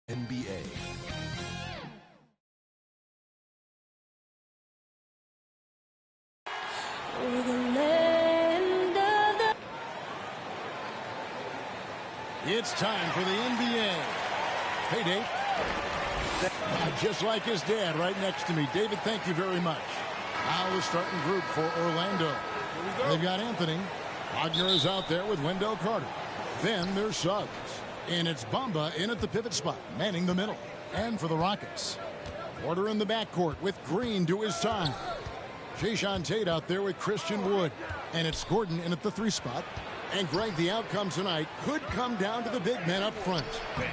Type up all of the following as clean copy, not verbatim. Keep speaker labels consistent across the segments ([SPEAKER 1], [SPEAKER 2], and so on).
[SPEAKER 1] NBA.
[SPEAKER 2] It's time for the NBA. Hey, Dave. Just like his dad right next to me. David, thank you very much. Now the starting group for Orlando. They've got Anthony. Wagner is out there with Wendell Carter. Then there's Suggs. And it's Bamba in at the pivot spot, manning the middle. And for the Rockets, Porter in the backcourt with Green to his side. Jayshawn Tate out there with Christian Wood. And it's Gordon in at the 3 spot. And, Greg, the outcome tonight could come down to the big men up front.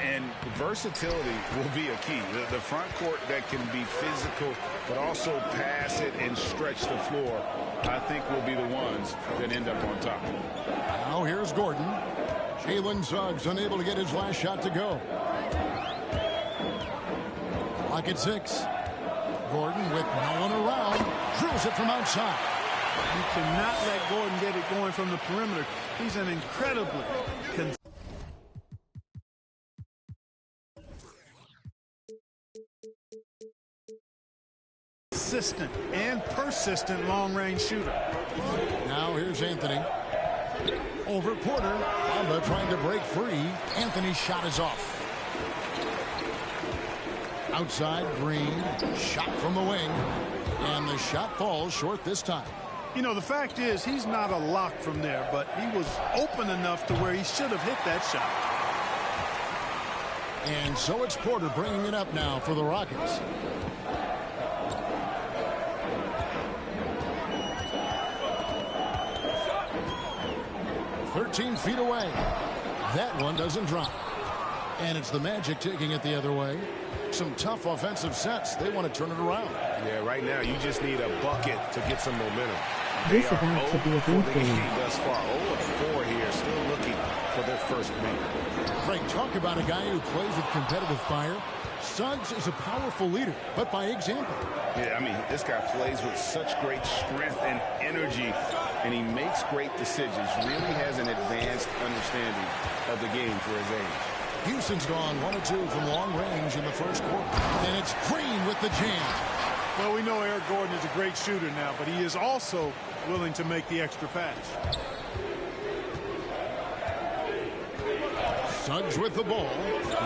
[SPEAKER 3] And versatility will be a key. The front court that can be physical but also pass it and stretch the floor, I think will be the ones that end up on top.
[SPEAKER 2] Now here's Gordon. Jalen Suggs unable to get his last shot to go. Clock at 6. Gordon with no one around. Drills it from outside.
[SPEAKER 4] You cannot let Gordon get it going from the perimeter. He's an incredibly consistent and persistent long-range shooter.
[SPEAKER 2] Now here's Anthony. Over Porter. Bamba trying to break free. Anthony's shot is off. Outside, Green. Shot from the wing. And the shot falls short this time.
[SPEAKER 4] You know, the fact is he's not a lock from there, but he was open enough to where he should have hit that shot.
[SPEAKER 2] And so it's Porter bringing it up now for the Rockets. "13 feet away." That one doesn't drop. And it's the Magic taking it the other way. Some tough offensive sets. They want to turn it around.
[SPEAKER 3] Yeah, right now you just need a bucket to get some momentum.
[SPEAKER 5] This is about to be a good game.
[SPEAKER 3] Thus far, 0-4 here, still looking for their first win.
[SPEAKER 2] Frank, talk about a guy who plays with competitive fire. Suggs is a powerful leader, but by example.
[SPEAKER 3] Yeah, I mean, this guy plays with such great strength and energy, and he makes great decisions. Really has an advanced understanding of the game for his age.
[SPEAKER 2] Houston's gone 1 of 2 from long range in the first quarter. And it's Green with the jam.
[SPEAKER 4] Well, we know Eric Gordon is a great shooter now, but he is also willing to make the extra pass.
[SPEAKER 2] Suggs with the ball.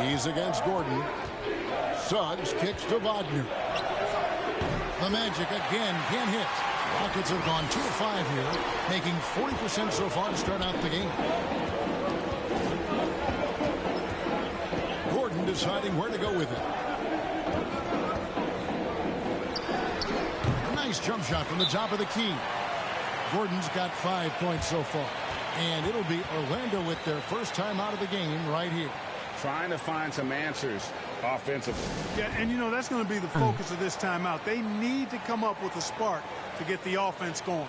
[SPEAKER 2] He's against Gordon. Suggs kicks to Wagner. The Magic again can't hit. Rockets have gone 2 of 5 here, making 40% so far to start out the game. Gordon deciding where to go with it. Nice jump shot from the top of the key. Gordon's got 5 points so far. And it'll be Orlando with their first time out of the game right here.
[SPEAKER 3] Trying to find some answers offensively.
[SPEAKER 4] Yeah, and you know, that's going to be the focus of this timeout. They need to come up with a spark to get the offense going.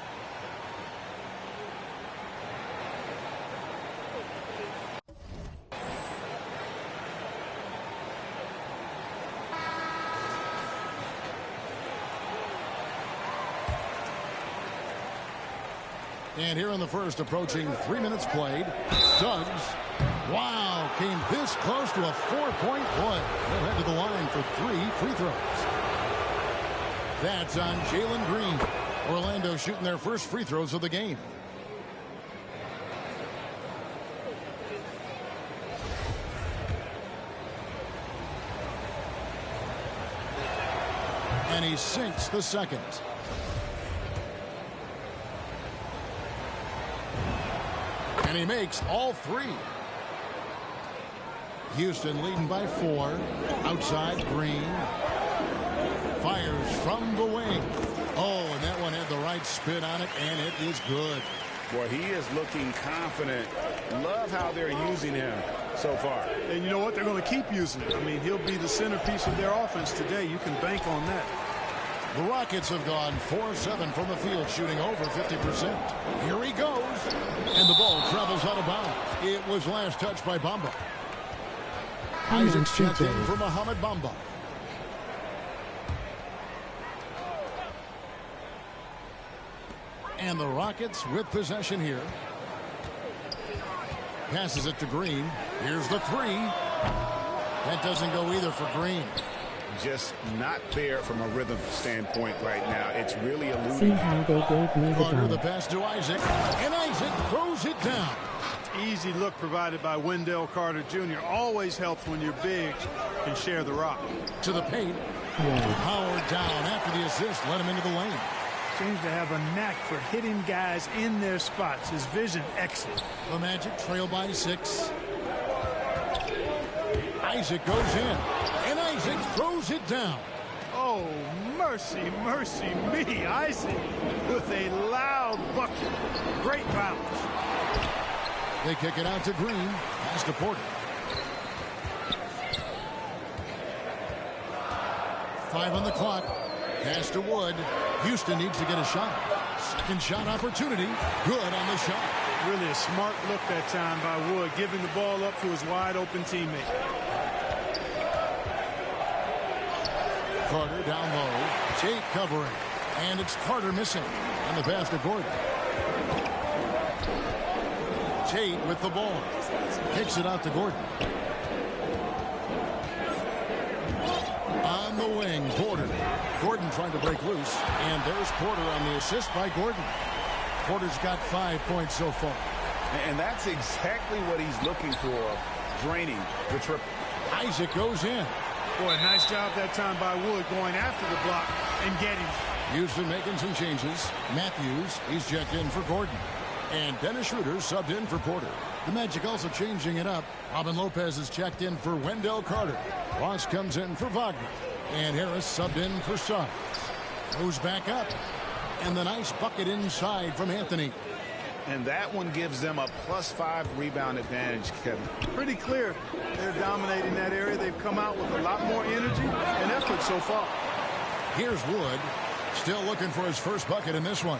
[SPEAKER 2] And here in the first, approaching 3 minutes played, Suggs, wow, came this close to a 4-point play. He'll head to the line for 3 free throws. That's on Jalen Green. Orlando shooting their first free throws of the game. And he sinks the second. And he makes all 3. Houston leading by 4. Outside, Green. Fires from the wing. Oh, and that one had the right spin on it, and it is good.
[SPEAKER 3] Boy, he is looking confident. Love how they're using him so far.
[SPEAKER 4] And you know what? They're going to keep using him. I mean, he'll be the centerpiece of their offense today. You can bank on that.
[SPEAKER 2] The Rockets have gone 4-7 from the field, shooting over 50%. Here he goes. And the ball travels out of bounds. It was last touched by Bamba. Isaac's checked in for Mohamed Bamba. And the Rockets with possession here. Passes it to Green. Here's the 3. That doesn't go either for Green.
[SPEAKER 3] Just not there from a rhythm standpoint right now. It's really
[SPEAKER 5] See
[SPEAKER 3] eluding.
[SPEAKER 5] how they gave me the
[SPEAKER 2] Carter, the
[SPEAKER 5] ball.
[SPEAKER 2] pass to Isaac. And Isaac throws it down.
[SPEAKER 4] Easy look provided by Wendell Carter Jr. Always helps when your bigs can share the rock.
[SPEAKER 2] To the paint.
[SPEAKER 5] Yeah.
[SPEAKER 2] Howard down after the assist. Let him into the lane.
[SPEAKER 4] Seems to have a knack for hitting guys in their spots. His vision excellent.
[SPEAKER 2] The Magic trail by 6. Isaac goes in. And Isaac throws it down.
[SPEAKER 4] Oh, mercy, mercy me. Isaac with a loud bucket. Great bounce.
[SPEAKER 2] They kick it out to Green. Pass to Porter. 5 on the clock. Pass to Wood. Houston needs to get a shot. Second shot opportunity. Good on the shot.
[SPEAKER 4] Really a smart look that time by Wood, giving the ball up to his wide open teammate.
[SPEAKER 2] Carter down low. Tate covering. And it's Carter missing. And the pass to Gordon. Tate with the ball. Kicks it out to Gordon. On the wing, Porter. Gordon trying to break loose. And there's Porter on the assist by Gordon. Porter's got 5 points so far.
[SPEAKER 3] And that's exactly what he's looking for, draining the triple.
[SPEAKER 2] Isaac goes in.
[SPEAKER 4] Boy, nice job that time by Wood going after the block and getting it.
[SPEAKER 2] Houston making some changes. Matthews, he's checked in for Gordon. And Dennis Schroeder subbed in for Porter. The Magic also changing it up. Robin Lopez is checked in for Wendell Carter. Ross comes in for Wagner. And Harris subbed in for Suggs. Goes back up. And the nice bucket inside from Anthony.
[SPEAKER 3] And that one gives them a +5 rebound advantage, Kevin.
[SPEAKER 4] Pretty clear. They're dominating that area. They've come out with a lot more energy and effort so far.
[SPEAKER 2] Here's Wood. Still looking for his first bucket in this one.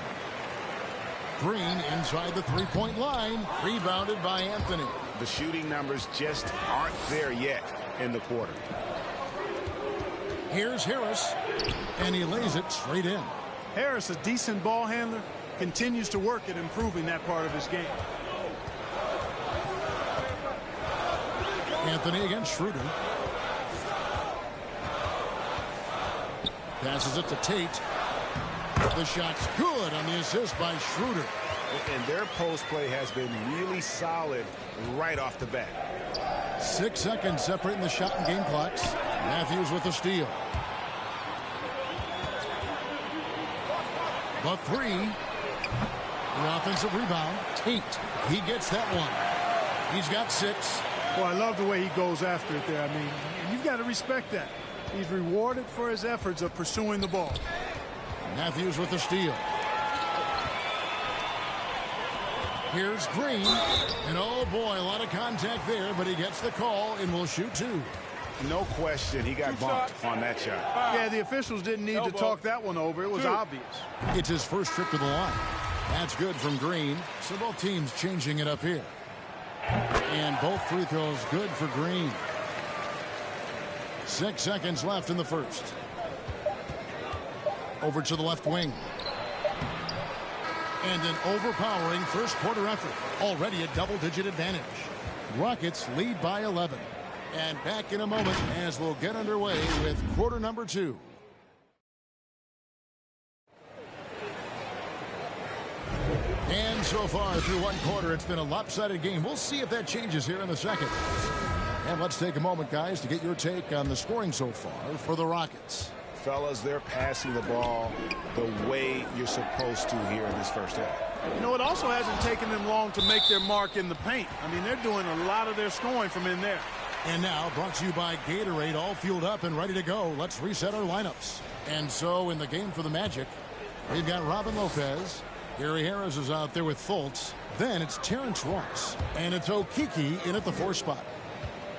[SPEAKER 2] Green inside the three-point line. Rebounded by Anthony.
[SPEAKER 3] The shooting numbers just aren't there yet in the quarter.
[SPEAKER 2] Here's Harris. And he lays it straight in.
[SPEAKER 4] Harris, a decent ball handler, continues to work at improving that part of his game.
[SPEAKER 2] Anthony against Schroeder. Passes it to Tate. The shot's good on the assist by Schroeder.
[SPEAKER 3] And their post play has been really solid right off the bat.
[SPEAKER 2] 6 seconds separating the shot and game clocks. Matthews with the steal. The three. The offensive rebound. Tate. He gets that one. He's got 6.
[SPEAKER 4] Well, I love the way he goes after it there. I mean, you've got to respect that. He's rewarded for his efforts of pursuing the ball.
[SPEAKER 2] Matthews with the steal. Here's Green. And oh boy, a lot of contact there, but he gets the call and will shoot 2.
[SPEAKER 3] No question, he got bumped on that shot.
[SPEAKER 4] Yeah, the officials didn't need to talk that one over. It was obvious.
[SPEAKER 2] It's his first trip to the line. That's good from Green. So both teams changing it up here. And both free throws good for Green. 6 seconds left in the first. Over to the left wing. And an overpowering first quarter effort. Already a double-digit advantage. Rockets lead by 11. And back in a moment as we'll get underway with quarter number 2. And so far through one quarter, it's been a lopsided game. We'll see if that changes here in the second. And let's take a moment, guys, to get your take on the scoring so far for the Rockets.
[SPEAKER 3] Fellas, they're passing the ball the way you're supposed to here in this first half.
[SPEAKER 4] You know, it also hasn't taken them long to make their mark in the paint. I mean, they're doing a lot of their scoring from in there.
[SPEAKER 2] And now, brought to you by Gatorade, all fueled up and ready to go. Let's reset our lineups. And so, in the game for the Magic, we've got Robin Lopez. Gary Harris is out there with Fultz. Then it's Terrence Ross. And it's Okeke in at the 4 spot.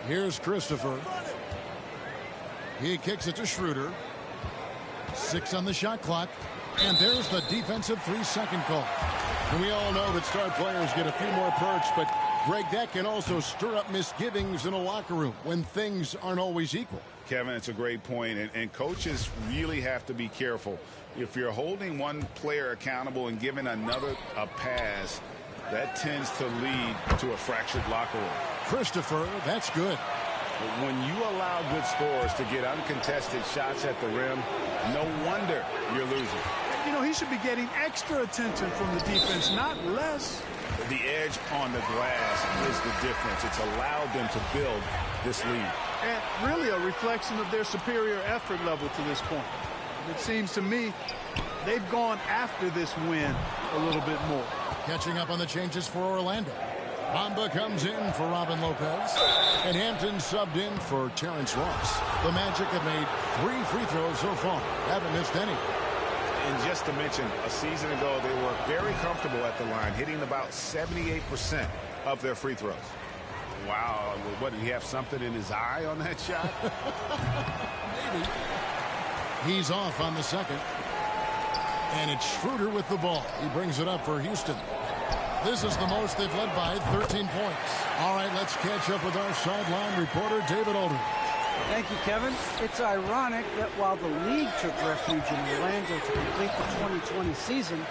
[SPEAKER 2] Here's Christopher. He kicks it to Schroeder. 6 on the shot clock. And there's the defensive 3-second call. And we all know that star players get a few more perks, but Greg, that can also stir up misgivings in a locker room when things aren't always equal.
[SPEAKER 3] Kevin, it's a great point, and coaches really have to be careful. If you're holding one player accountable and giving another a pass, that tends to lead to a fractured locker room.
[SPEAKER 2] Christopher, that's good.
[SPEAKER 3] When you allow good scorers to get uncontested shots at the rim, no wonder you're losing.
[SPEAKER 4] You know, he should be getting extra attention from the defense, not less.
[SPEAKER 3] The edge on the glass is the difference. It's allowed them to build this lead.
[SPEAKER 4] And really a reflection of their superior effort level to this point. It seems to me they've gone after this win a little bit more.
[SPEAKER 2] Catching up on the changes for Orlando. Bamba comes in for Robin Lopez. And Hampton subbed in for Terrence Ross. The Magic have made 3 free throws so far. Haven't missed any.
[SPEAKER 3] And just to mention, a season ago, they were very comfortable at the line, hitting about 78% of their free throws. Wow. What, did he have something in his eye on that shot?
[SPEAKER 2] Maybe. He's off on the second. And it's Schroeder with the ball. He brings it up for Houston. This is the most they've led by 13 points. All right, let's catch up with our sideline reporter, David Aldridge.
[SPEAKER 1] Thank you, Kevin. It's ironic that while the league took refuge in Orlando to complete the 2020 season,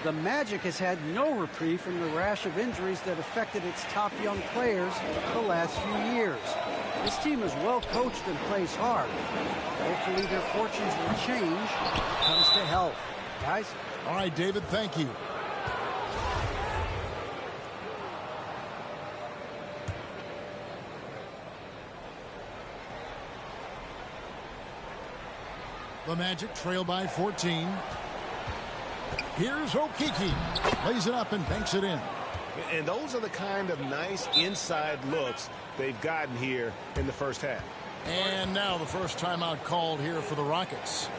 [SPEAKER 1] the Magic has had no reprieve from the rash of injuries that affected its top young players the last few years. This team is well coached and plays hard. Hopefully their fortunes will change when it comes to health. Guys?
[SPEAKER 2] All right, David, thank you. The Magic trail by 14. Here's Okeke. Lays it up and banks it in.
[SPEAKER 3] And those are the kind of nice inside looks they've gotten here in the first half.
[SPEAKER 2] And now the first timeout called here for the Rockets.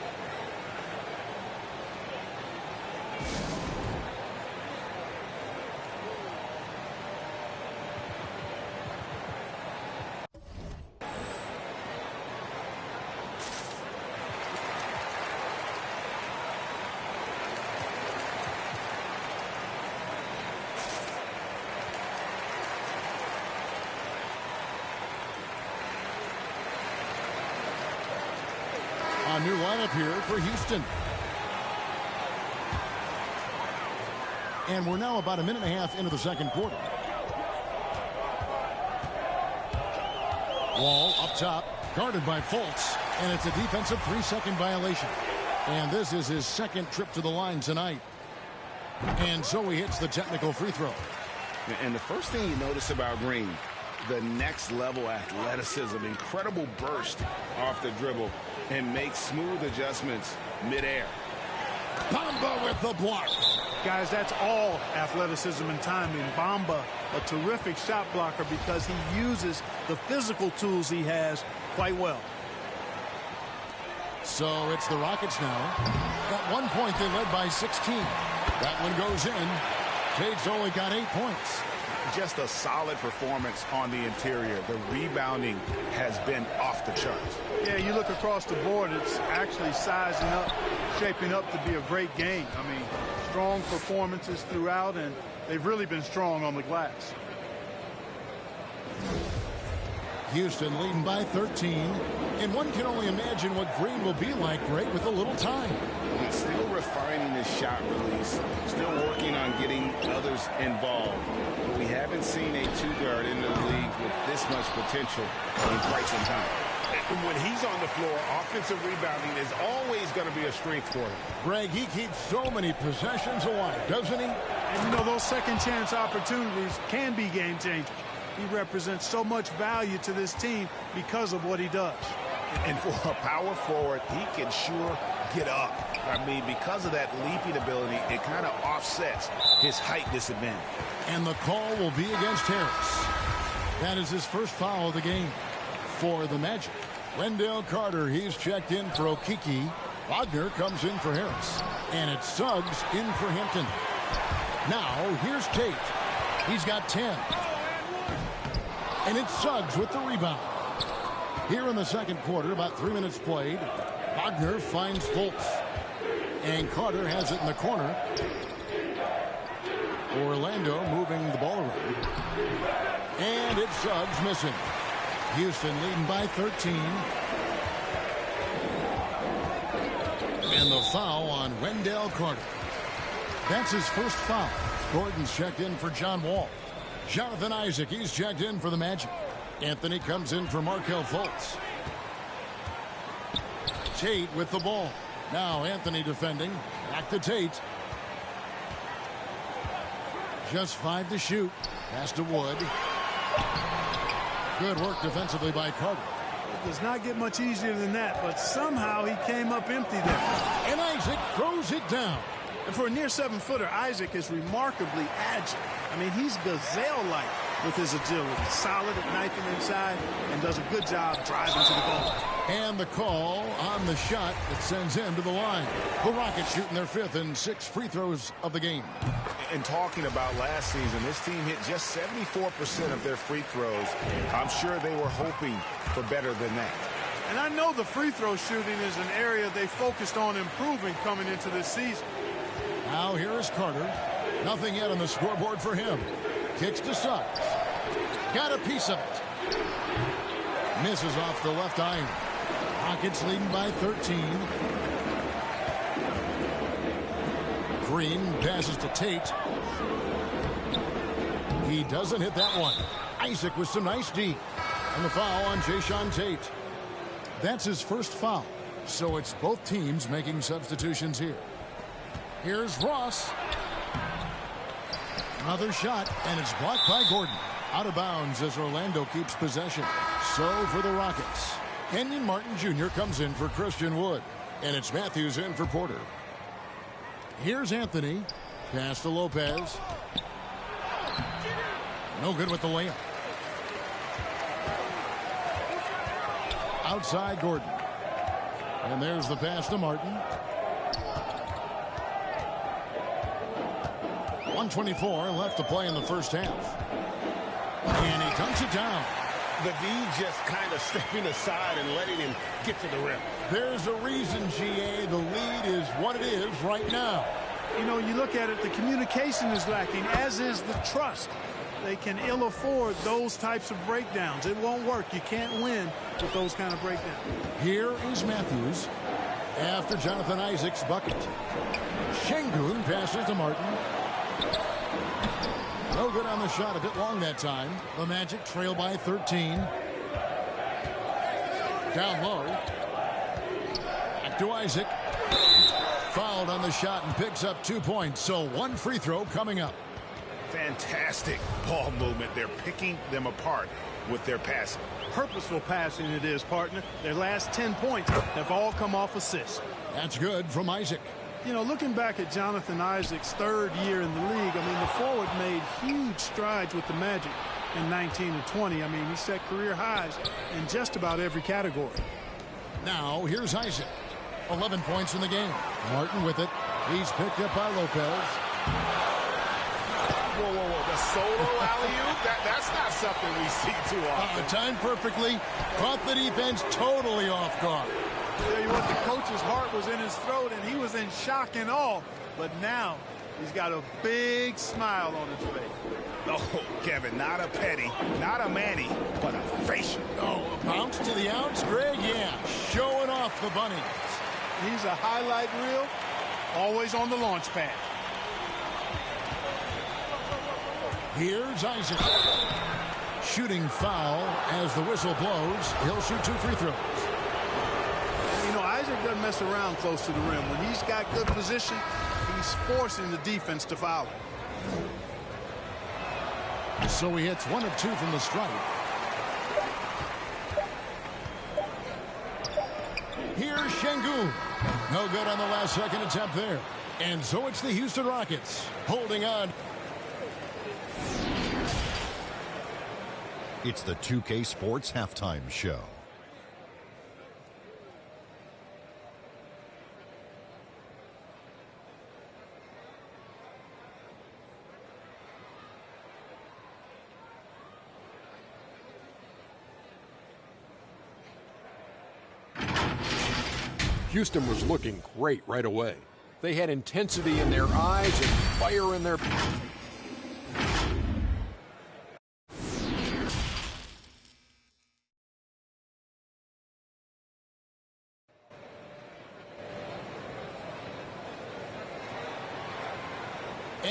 [SPEAKER 2] A new lineup here for Houston. And we're now about a minute and a half into the second quarter. Wall up top, guarded by Fultz, and it's a defensive 3-second violation. And this is his second trip to the line tonight. And so he hits the technical free throw.
[SPEAKER 3] And the first thing you notice about Green, the next level athleticism, incredible burst off the dribble, and makes smooth adjustments midair.
[SPEAKER 2] Bamba with the block.
[SPEAKER 4] Guys, that's all athleticism and timing. Bamba, a terrific shot blocker because he uses the physical tools he has quite well.
[SPEAKER 2] So it's the Rockets now. At one point they led by 16. That one goes in. Tate's only got 8 points.
[SPEAKER 3] Just a solid performance on the interior. The rebounding has been off the charts.
[SPEAKER 4] Yeah, you look across the board, it's actually sizing up, shaping up to be a great game. I mean, strong performances throughout, and they've really been strong on the glass.
[SPEAKER 2] Houston leading by 13. And one can only imagine what Green will be like, Greg, with a little time.
[SPEAKER 3] He's still refining his shot release, still working on getting others involved. But we haven't seen a two-guard in the league with this much potential in quite some time. And when he's on the floor, offensive rebounding is always going to be a strength for him.
[SPEAKER 2] Greg, he keeps so many possessions alive, doesn't he?
[SPEAKER 4] And, you know, those second-chance opportunities can be game-changers. He represents so much value to this team because of what he does.
[SPEAKER 3] And for a power forward, he can sure get up. I mean, because of that leaping ability, it kind of offsets his height disadvantage.
[SPEAKER 2] And the call will be against Harris. That is his first foul of the game for the Magic. Wendell Carter, he's checked in for Okeke. Wagner comes in for Harris. And it's Suggs in for Hampton. Now, here's Tate. He's got 10. And it's Suggs with the rebound. Here in the second quarter, about 3 minutes played, Wagner finds Fultz. And Carter has it in the corner. Orlando moving the ball around. And it's Suggs missing. Houston leading by 13. And the foul on Wendell Carter. That's his first foul. Gordon's checked in for John Wall. Jonathan Isaac, he's checked in for the Magic. Anthony comes in for Markelle Fultz. Tate with the ball. Now Anthony defending. Back to Tate. Just 5 to shoot. Pass to Wood. Good work defensively by Carter.
[SPEAKER 4] It does not get much easier than that, but somehow he came up empty there.
[SPEAKER 2] And Isaac throws it down.
[SPEAKER 4] And for a near 7-footer, Isaac is remarkably agile. I mean, he's gazelle-like with his agility. Solid at knifing inside and does a good job driving to the ball.
[SPEAKER 2] And the call on the shot that sends him to the line. The Rockets shooting their 5th and 6th free throws of the game.
[SPEAKER 3] And talking about last season, this team hit just 74% of their free throws. I'm sure they were hoping for better than that.
[SPEAKER 4] And I know the free throw shooting is an area they focused on improving coming into this season.
[SPEAKER 2] Now here is Carter. Nothing yet on the scoreboard for him. Kicks to Suggs. Got a piece of it. Misses off the left iron. Rockets leading by 13. Green passes to Tate. He doesn't hit that one. Isaac with some nice D. And the foul on Jayshawn Tate. That's his first foul. So it's both teams making substitutions here. Here's Ross. Another shot, and it's blocked by Gordon. Out of bounds as Orlando keeps possession. So for the Rockets, Kenyon Martin Jr. comes in for Christian Wood. And it's Matthews in for Porter. Here's Anthony. Pass to Lopez. No good with the layup. Outside Gordon. And there's the pass to Martin. 1:24 left to play in the first half. And he dunks it down.
[SPEAKER 3] The D just kind of stepping aside and letting him get to the rim.
[SPEAKER 2] There's a reason, GA. The lead is what it is right now.
[SPEAKER 4] You know, you look at it, the communication is lacking, as is the trust. They can ill afford those types of breakdowns. It won't work. You can't win with those kind of breakdowns.
[SPEAKER 2] Here is Matthews after Jonathan Isaac's bucket. Şengün passes to Martin. No good on the shot, a bit long that time. The Magic trail by 13. Down low. Back to Isaac. Fouled on the shot and picks up 2 points. So 1 free throw coming up.
[SPEAKER 3] Fantastic ball movement. They're picking them apart with their passing.
[SPEAKER 4] Purposeful passing it is, partner. Their last 10 points have all come off assists.
[SPEAKER 2] That's good from Isaac.
[SPEAKER 4] You know, looking back at Jonathan Isaac's 3rd year in the league, I mean, the forward made huge strides with the Magic in 19 and 20. I mean, he set career highs in just about every category.
[SPEAKER 2] Now, here's Isaac. 11 points in the game. Martin with it. He's picked up by Lopez.
[SPEAKER 3] Whoa, whoa, whoa. The solo alley-oop? That's not something we see too often.
[SPEAKER 2] Timed perfectly. Caught the defense totally off guard.
[SPEAKER 4] Tell you what, the coach's heart was in his throat, and he was in shock and awe. But now, he's got a big smile on his face.
[SPEAKER 3] Oh, Kevin, not a petty, not a Manny, but a facial.
[SPEAKER 2] Oh, a bounce to the outs, Greg? Yeah, showing off the bunnies.
[SPEAKER 4] He's a highlight reel, always on the launch pad.
[SPEAKER 2] Here's Isaac. Shooting foul as the whistle blows. He'll shoot 2 free throws.
[SPEAKER 4] You know, Isaac doesn't mess around close to the rim. When he's got good position, he's forcing the defense to foul him.
[SPEAKER 2] So he hits 1 of 2 from the stripe. Here's Şengün. No good on the last second attempt there. And so it's the Houston Rockets holding on.
[SPEAKER 6] It's the 2K Sports Halftime Show.
[SPEAKER 7] Houston was looking great right away. They had intensity in their eyes and fire in their...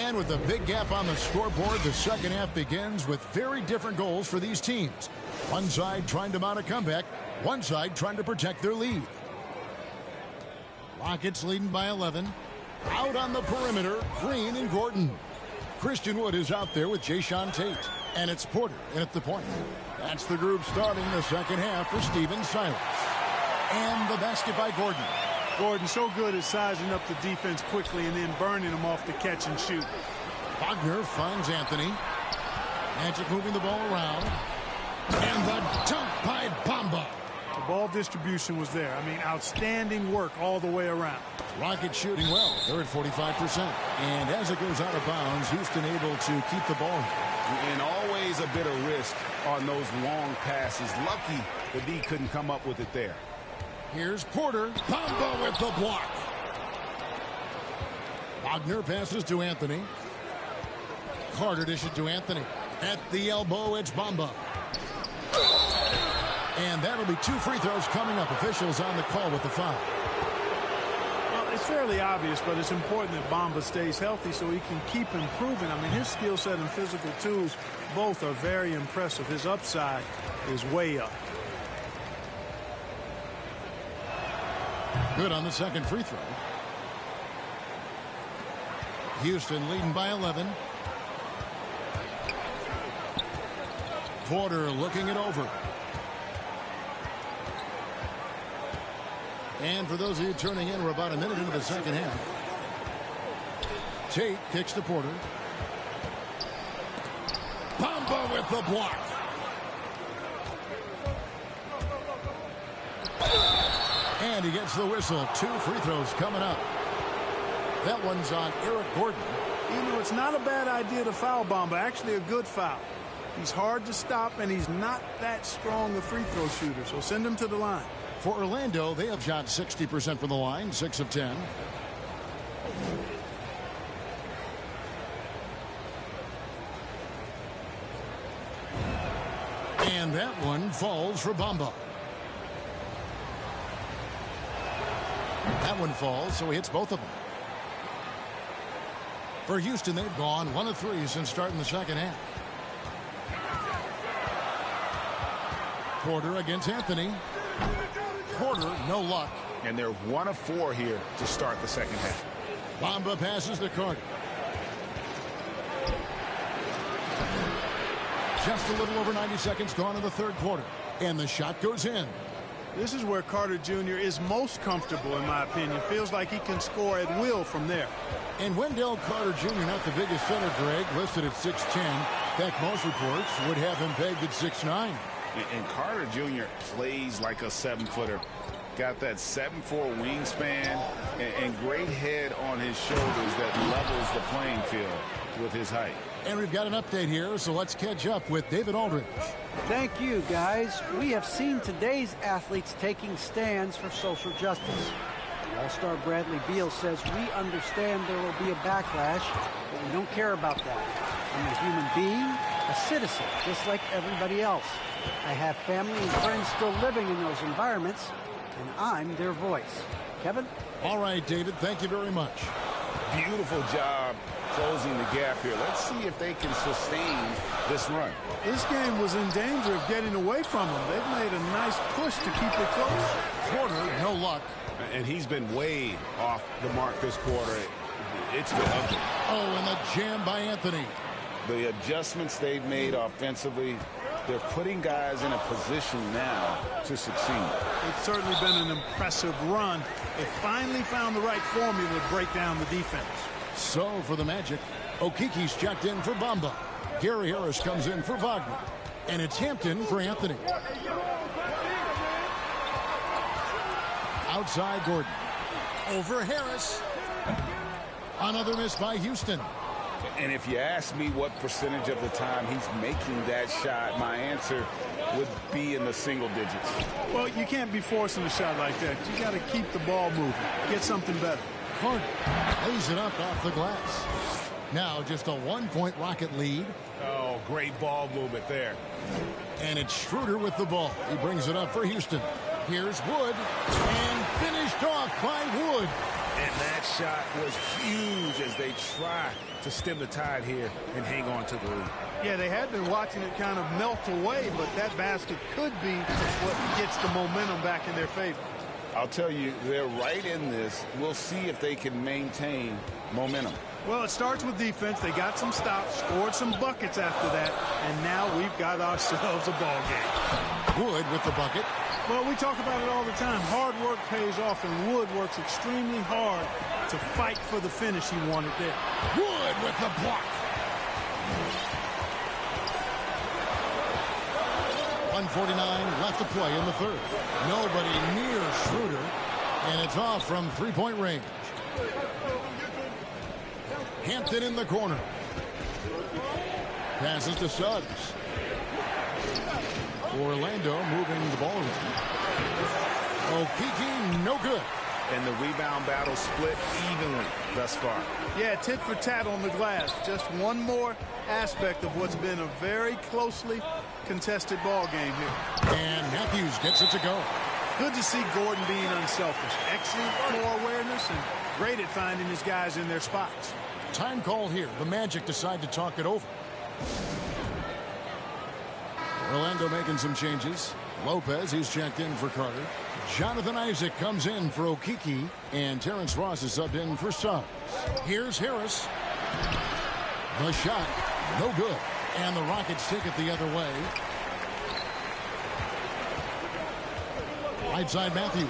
[SPEAKER 2] And with a big gap on the scoreboard, the second half begins with very different goals for these teams. One side trying to mount a comeback, one side trying to protect their lead. Rockets leading by 11. Out on the perimeter, Green and Gordon. Christian Wood is out there with Jayshawn Tate. And it's Porter in at the point. That's the group starting the second half for Steven Silas. And the basket by Gordon.
[SPEAKER 4] Gordon so good at sizing up the defense quickly and then burning them off the catch and shoot.
[SPEAKER 2] Wagner finds Anthony. Magic moving the ball around. And the dunk by Bamba.
[SPEAKER 4] The ball distribution was there. I mean, outstanding work all the way around.
[SPEAKER 2] Rockets shooting well. They're at 45%. And as it goes out of bounds, Houston able to keep the ball.
[SPEAKER 3] And always a bit of risk on those long passes. Lucky the D couldn't come up with it there.
[SPEAKER 2] Here's Porter. Bamba with the block. Wagner passes to Anthony. Carter dishes to Anthony. At the elbow, it's Bamba. And that'll be 2 free throws coming up. Officials on the call with the foul.
[SPEAKER 4] Well, it's fairly obvious, but it's important that Bamba stays healthy so he can keep improving. I mean, his skill set and physical tools both are very impressive. His upside is way up.
[SPEAKER 2] Good on the second free throw. Houston leading by 11. Porter looking it over. And for those of you turning in, we're about a minute into the second half. Tate kicks to Porter. Bamba with the block. And he gets the whistle. 2 free throws coming up. That one's on Eric Gordon.
[SPEAKER 4] You know, it's not a bad idea to foul Bamba. Actually, a good foul. He's hard to stop, and he's not that strong a free throw shooter, so send him to the line.
[SPEAKER 2] For Orlando, they have shot 60% from the line, 6 of 10. And that one falls for Bamba. That one falls, so he hits both of them. For Houston, they've gone 1 of 3 since starting the second half. Porter against Anthony. Porter, no luck.
[SPEAKER 3] And they're 1 of 4 here to start the second half.
[SPEAKER 2] Bamba passes to Carter. Just a little over 90 seconds gone in the third quarter. And the shot goes in.
[SPEAKER 4] This is where Carter Jr. is most comfortable, in my opinion. Feels like he can score at will from there.
[SPEAKER 2] And Wendell Carter Jr., not the biggest center, Greg, listed at 6'10". In fact, most reports would have him pegged at 6'9".
[SPEAKER 3] And Carter Jr. plays like a 7-footer. Got that 7'4" wingspan and great head on his shoulders that levels the playing field with his height.
[SPEAKER 2] And we've got an update here, so let's catch up with David Aldridge.
[SPEAKER 1] Thank you, guys. We have seen today's athletes taking stands for social justice. All-star Bradley Beal says, we understand there will be a backlash, but we don't care about that. I'm a human being, a citizen, just like everybody else. I have family and friends still living in those environments, and I'm their voice. Kevin?
[SPEAKER 2] All right, David, thank you very much.
[SPEAKER 3] Beautiful job closing the gap here. Let's see if they can sustain this run.
[SPEAKER 4] This game was in danger of getting away from them. They've made a nice push to keep it close.
[SPEAKER 2] Porter, no luck.
[SPEAKER 3] And he's been way off the mark this quarter. It's been ugly.
[SPEAKER 2] Oh, and the jam by Anthony.
[SPEAKER 3] The adjustments they've made offensively, they're putting guys in a position now to succeed.
[SPEAKER 4] It's certainly been an impressive run. They finally found the right formula to break down the defense.
[SPEAKER 2] So for the Magic, Okiki's checked in for Bamba. Gary Harris comes in for Wagner. And it's Hampton for Anthony. Outside Gordon. Over Harris. Another miss by Houston.
[SPEAKER 3] And if you ask me what percentage of the time he's making that shot, my answer would be in the single digits.
[SPEAKER 4] Well, you can't be forcing a shot like that. You got to keep the ball moving. Get something better.
[SPEAKER 2] Carter lays it up off the glass. Now just a 1-point Rocket lead.
[SPEAKER 3] Oh, great ball movement there.
[SPEAKER 2] And it's Schroeder with the ball. He brings it up for Houston. Here's Wood. And finished off by Wood.
[SPEAKER 3] And that shot was huge as they try to stem the tide here and hang on to the lead.
[SPEAKER 4] Yeah, they had been watching it kind of melt away, but that basket could be what gets the momentum back in their favor.
[SPEAKER 3] I'll tell you, they're right in this. We'll see if they can maintain momentum.
[SPEAKER 4] Well, it starts with defense. They got some stops, scored some buckets after that, and now we've got ourselves a ball game.
[SPEAKER 2] Wood with the bucket.
[SPEAKER 4] Well, we talk about it all the time. Hard work pays off, and Wood works extremely hard to fight for the finish he wanted there.
[SPEAKER 2] Wood with the block. 1:49 left to play in the third. Nobody near Schroeder, and it's off from three-point range. Hampton in the corner. Passes to Suggs. Orlando moving the ball around. Okeke, no good.
[SPEAKER 3] And the rebound battle split evenly thus far.
[SPEAKER 4] Yeah, tit for tat on the glass. Just one more aspect of what's been a very closely contested ball game here.
[SPEAKER 2] And Matthews gets it to go.
[SPEAKER 4] Good to see Gordon being unselfish. Excellent floor awareness and great at finding his guys in their spots.
[SPEAKER 2] Time call here. The Magic decide to talk it over. Orlando making some changes. Lopez, he's checked in for Carter. Jonathan Isaac comes in for Okeke, and Terrence Ross is subbed in for Suggs. Here's Harris. The shot, no good. And the Rockets take it the other way. Right side Matthews.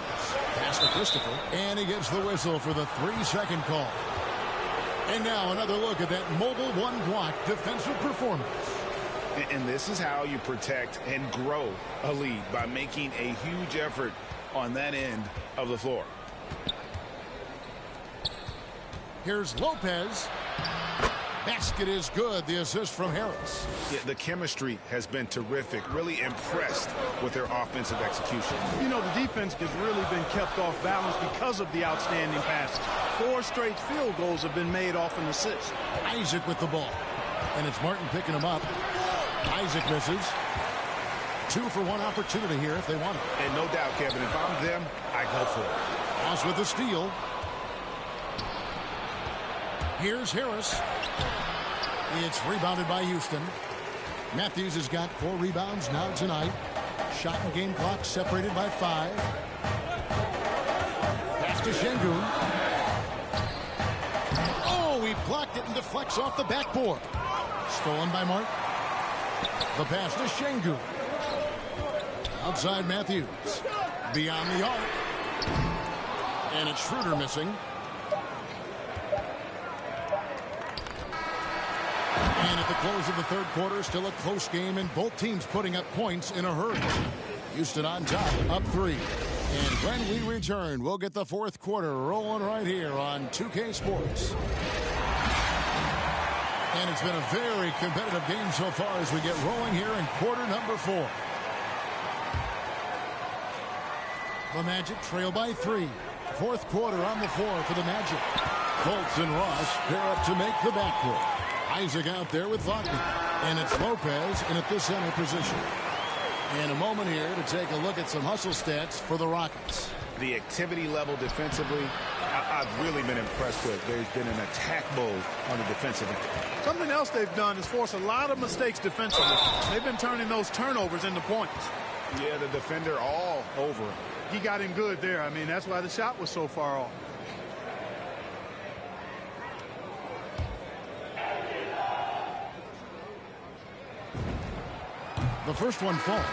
[SPEAKER 2] Pass to Christopher. And he gets the whistle for the 3-second call. And now another look at that mobile one-block defensive performance.
[SPEAKER 3] And this is how you protect and grow a lead, by making a huge effort on that end of the floor.
[SPEAKER 2] Here's Lopez. Basket is good. The assist from Harris.
[SPEAKER 3] Yeah, the chemistry has been terrific. Really impressed with their offensive execution.
[SPEAKER 4] You know, the defense has really been kept off balance because of the outstanding passes. 4 straight field goals have been made off an assist.
[SPEAKER 2] Isaac with the ball. And it's Martin picking him up. Isaac misses. 2 for 1 opportunity here if they want it.
[SPEAKER 3] And no doubt, Kevin, if I'm them, I go for it.
[SPEAKER 2] Ross with the steal. Here's Harris. It's rebounded by Houston. Matthews has got 4 rebounds now tonight. Shot and game clock separated by 5. Pass to Şengün. Oh, he blocked it and deflects off the backboard. Stolen by Mark. The pass to Şengün. Outside Matthews. Beyond the arc. And it's Schroeder missing. And at the close of the third quarter, still a close game, and both teams putting up points in a hurry. Houston on top, up 3. And when we return, we'll get the fourth quarter rolling right here on 2K Sports. And it's been a very competitive game so far as we get rolling here in quarter number 4. The Magic trail by 3. Fourth quarter on the floor for the Magic. Fultz and Ross pair up to make the backcourt. Isaac out there with Wagner. And it's Lopez in at the center position. And a moment here to take a look at some hustle stats for the Rockets.
[SPEAKER 3] The activity level defensively, I've really been impressed with. There's been an attack mode on the defensive end.
[SPEAKER 4] Something else they've done is force a lot of mistakes defensively. They've been turning those turnovers into points.
[SPEAKER 3] Yeah, the defender all over him.
[SPEAKER 4] He got him good there. I mean, that's why the shot was so far off.
[SPEAKER 2] The first one falls.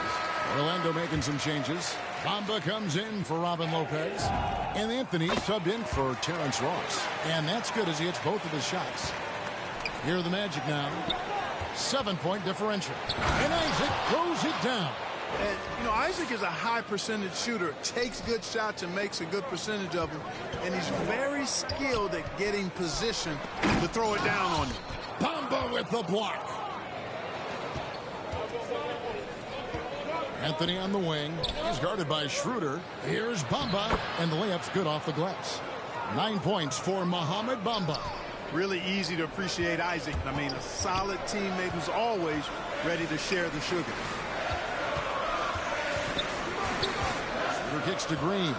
[SPEAKER 2] Orlando making some changes. Bamba comes in for Robin Lopez. And Anthony subbed in for Terrence Ross. And that's good as he hits both of his shots. Here are the Magic now. 7-point differential. And Isaac throws it down.
[SPEAKER 4] And, you know, Isaac is a high percentage shooter. Takes good shots and makes a good percentage of them. And he's very skilled at getting position to throw it down on you.
[SPEAKER 2] Bamba with the block. Anthony on the wing. He's guarded by Schroeder. Here's Bamba. And the layup's good off the glass. 9 points for Mohamed Bamba.
[SPEAKER 4] Really easy to appreciate Isaac. I mean, a solid teammate who's always ready to share the sugar.
[SPEAKER 2] Schroeder kicks to Green.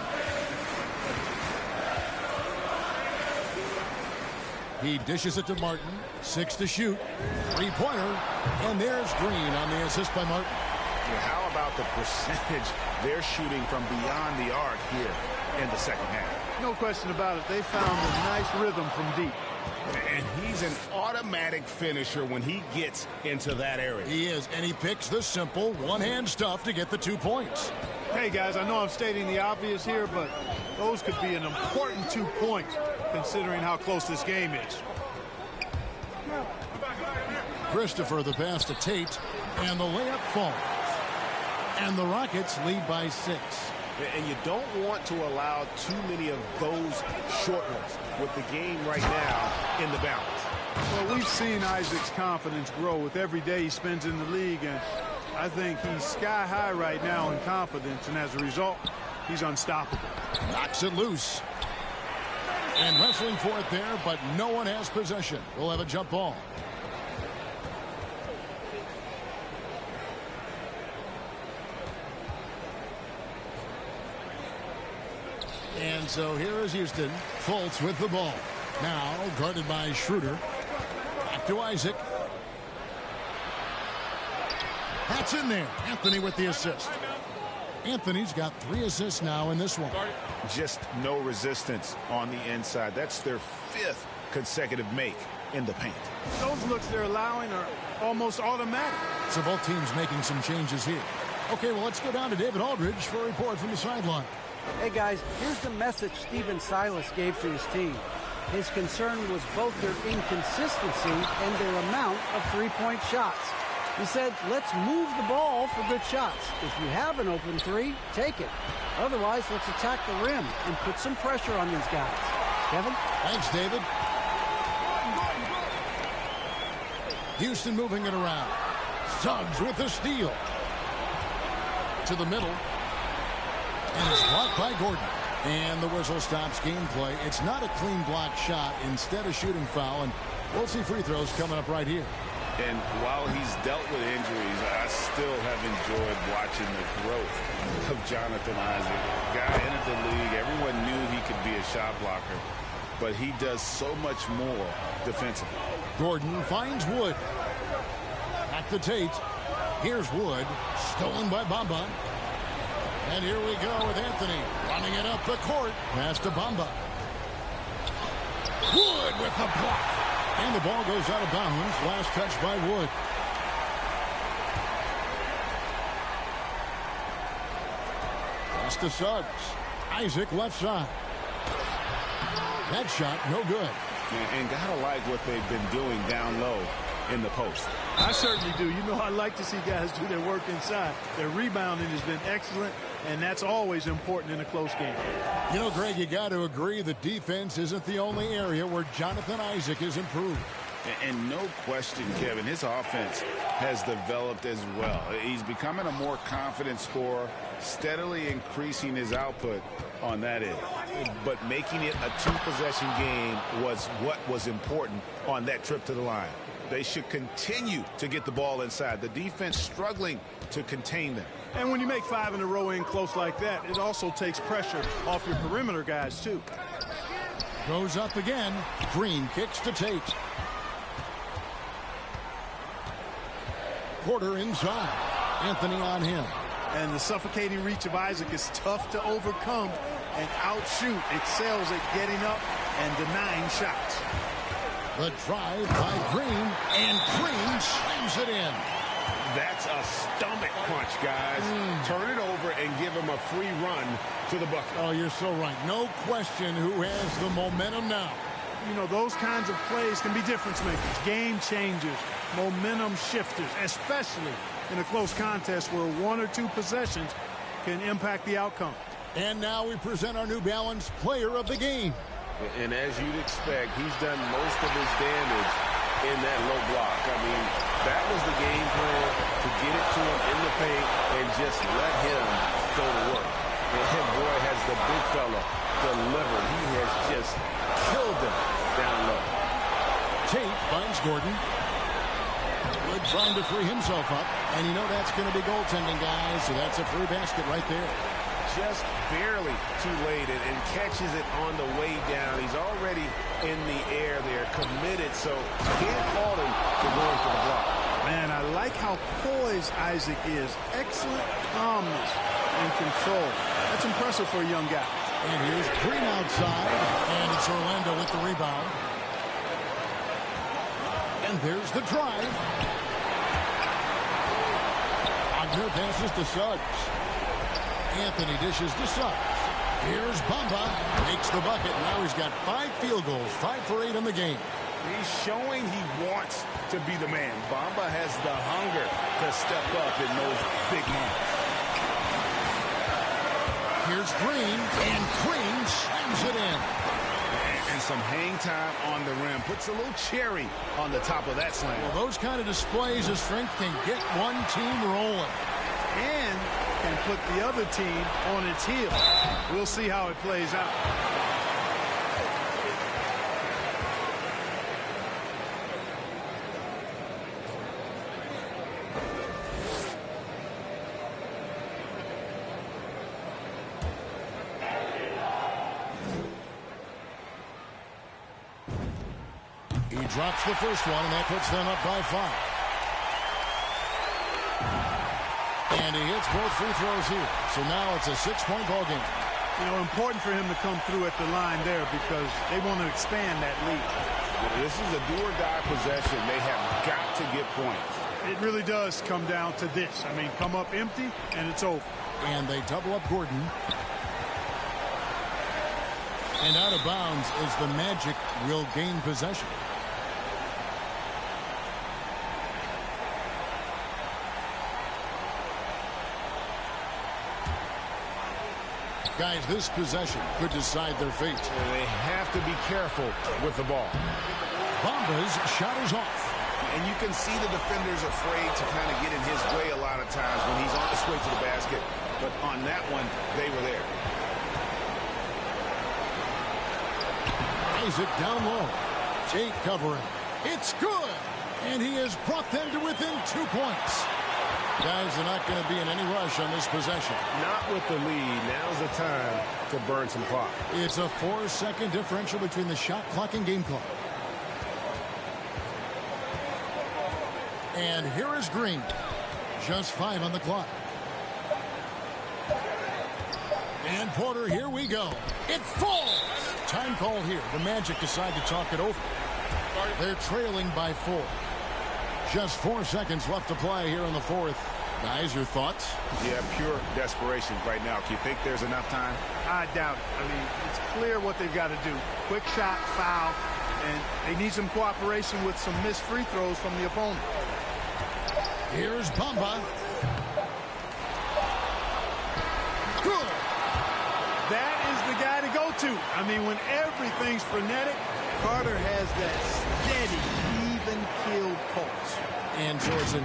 [SPEAKER 2] He dishes it to Martin. 6 to shoot. 3-pointer. And there's Green on the assist by Martin.
[SPEAKER 3] Yeah, how about the percentage they're shooting from beyond the arc here in the second half?
[SPEAKER 4] No question about it. They found a nice rhythm from deep.
[SPEAKER 3] And he's an automatic finisher when he gets into that area.
[SPEAKER 2] He is, and he picks the simple one-hand stuff to get the 2 points.
[SPEAKER 4] Hey, guys, I know I'm stating the obvious here, but those could be an important 2 points considering how close this game is.
[SPEAKER 2] Christopher the pass to Tate, and the layup falls. And the Rockets lead by 6.
[SPEAKER 3] And you don't want to allow too many of those short ones with the game right now in the balance.
[SPEAKER 4] Well, we've seen Isaac's confidence grow with every day he spends in the league, and I think he's sky high right now in confidence, and as a result, he's unstoppable.
[SPEAKER 2] Knocks it loose. And wrestling for it there, but no one has possession. We'll have a jump ball. And so here is Houston. Fultz with the ball. Now guarded by Schroeder. Back to Isaac. That's in there. Anthony with the assist. Anthony's got 3 assists now in this one.
[SPEAKER 3] Just no resistance on the inside. That's their 5th consecutive make in the paint.
[SPEAKER 4] Those looks they're allowing are almost automatic.
[SPEAKER 2] So both teams making some changes here. Okay, well, let's go down to David Aldridge for a report from the sideline.
[SPEAKER 1] Hey, guys, here's the message Stephen Silas gave to his team. His concern was both their inconsistency and their amount of three-point shots. He said, let's move the ball for good shots. If you have an open 3, take it. Otherwise, let's attack the rim and put some pressure on these guys. Kevin?
[SPEAKER 2] Thanks, David. Houston moving it around. Suggs with the steal. To the middle. And it's blocked by Gordon. And the whistle stops gameplay. It's not a clean block shot. Instead, a shooting foul. And we'll see free throws coming up right here.
[SPEAKER 3] And while he's dealt with injuries, I still have enjoyed watching the growth of Jonathan Isaac. Guy entered the league. Everyone knew he could be a shot blocker. But he does so much more defensively.
[SPEAKER 2] Gordon finds Wood. Back to Tate. Here's Wood. Stolen by Bamba. And here we go with Anthony running it up the court. Pass to Bamba. Wood with the block. And the ball goes out of bounds. Last touch by Wood. Pass to Suggs. Isaac left side. That shot no good.
[SPEAKER 3] And gotta like what they've been doing down low in the post.
[SPEAKER 4] I certainly do. You know, I like to see guys do their work inside. Their rebounding has been excellent, and that's always important in a close game.
[SPEAKER 2] You know, Greg, you got to agree that defense isn't the only area where Jonathan Isaac has improved.
[SPEAKER 3] And no question, Kevin, his offense has developed as well. He's becoming a more confident scorer, steadily increasing his output on that end. But making it a 2-possession game was what was important on that trip to the line. They should continue to get the ball inside. The defense struggling to contain them.
[SPEAKER 4] And when you make 5 in a row in close like that, it also takes pressure off your perimeter guys, too.
[SPEAKER 2] Goes up again. Green kicks to Tate. Porter inside. Anthony on him.
[SPEAKER 4] And the suffocating reach of Isaac is tough to overcome and outshoot. Excels at getting up and denying shots.
[SPEAKER 2] The drive by Green, and Green slams it in.
[SPEAKER 3] That's a stomach punch, guys. Turn it over and give him a free run to the bucket.
[SPEAKER 2] Oh, you're so right. No question who has the momentum now.
[SPEAKER 4] You know, those kinds of plays can be difference makers, game changers, momentum shifters, especially in a close contest where 1 or 2 possessions can impact the outcome.
[SPEAKER 2] And now we present our New Balance Player of the Game.
[SPEAKER 3] And as you'd expect, he's done most of his damage in that low block. I mean, that was the game plan, to get it to him in the paint and just let him go to work. And boy, has the big fella delivered. He has just killed them down low.
[SPEAKER 2] Tate finds Gordon. Wood trying to free himself up. And you know that's going to be goaltending, guys. So that's a free basket right there.
[SPEAKER 3] just barely too late and catches it on the way down. He's already in the air there, committed, so can't fault him for going for the block.
[SPEAKER 4] Man, I like how poised Isaac is. Excellent calmness and control. That's impressive for a young guy.
[SPEAKER 2] And here's Green outside, and it's Orlando with the rebound. And there's the drive. Wagner passes to Suggs. Anthony dishes to Suggs. Here's Bamba, makes the bucket. Now he's got 5 field goals, 5 for 8 in the game.
[SPEAKER 3] He's showing he wants to be the man. Bamba has the hunger to step up in those big moments.
[SPEAKER 2] Here's Green, and Green slams it in.
[SPEAKER 3] And some hang time on the rim. Puts a little cherry on the top of that slam.
[SPEAKER 2] Well, those kind of displays of strength can get one team rolling.
[SPEAKER 4] And can put the other team on its heels. We'll see how it plays out.
[SPEAKER 2] He drops the first one, and that puts them up by 5. And he hits both free throws here. So now it's a 6-point ball game.
[SPEAKER 4] You know, important for him to come through at the line there because they want to expand that lead.
[SPEAKER 3] This is a do-or-die possession. They have got to get points.
[SPEAKER 4] It really does come down to this. I mean, come up empty, and it's over.
[SPEAKER 2] And they double up Gordon. And out of bounds is the Magic will gain possession. Guys, this possession could decide their fate.
[SPEAKER 3] They have to be careful with the ball.
[SPEAKER 2] Bamba's shot is off.
[SPEAKER 3] And you can see the defender's afraid to kind of get in his way a lot of times when he's on his way to the basket. But on that one, they were there.
[SPEAKER 2] Isaac down low. Tate covering. It's good. And he has brought them to within 2 points. Guys, they're not going to be in any rush on this possession.
[SPEAKER 3] Not with the lead. Now's the time to burn some clock.
[SPEAKER 2] It's a 4-second differential between the shot clock and game clock. And here is Green. Just 5 on the clock. And Porter, here we go. It falls. Time call here. The Magic decide to talk it over. They're trailing by 4. Just 4 seconds left to play here in the 4th. Guys, your thoughts?
[SPEAKER 3] Yeah, pure desperation right now. Do you think there's enough time?
[SPEAKER 4] I doubt it. I mean, it's clear what they've got to do. Quick shot, foul, and they need some cooperation with some missed free throws from the opponent.
[SPEAKER 2] Here's Bamba. Good.
[SPEAKER 4] That is the guy to go to. I mean, when everything's frenetic, Carter has that steady, even-keeled pulse.
[SPEAKER 2] And so it's a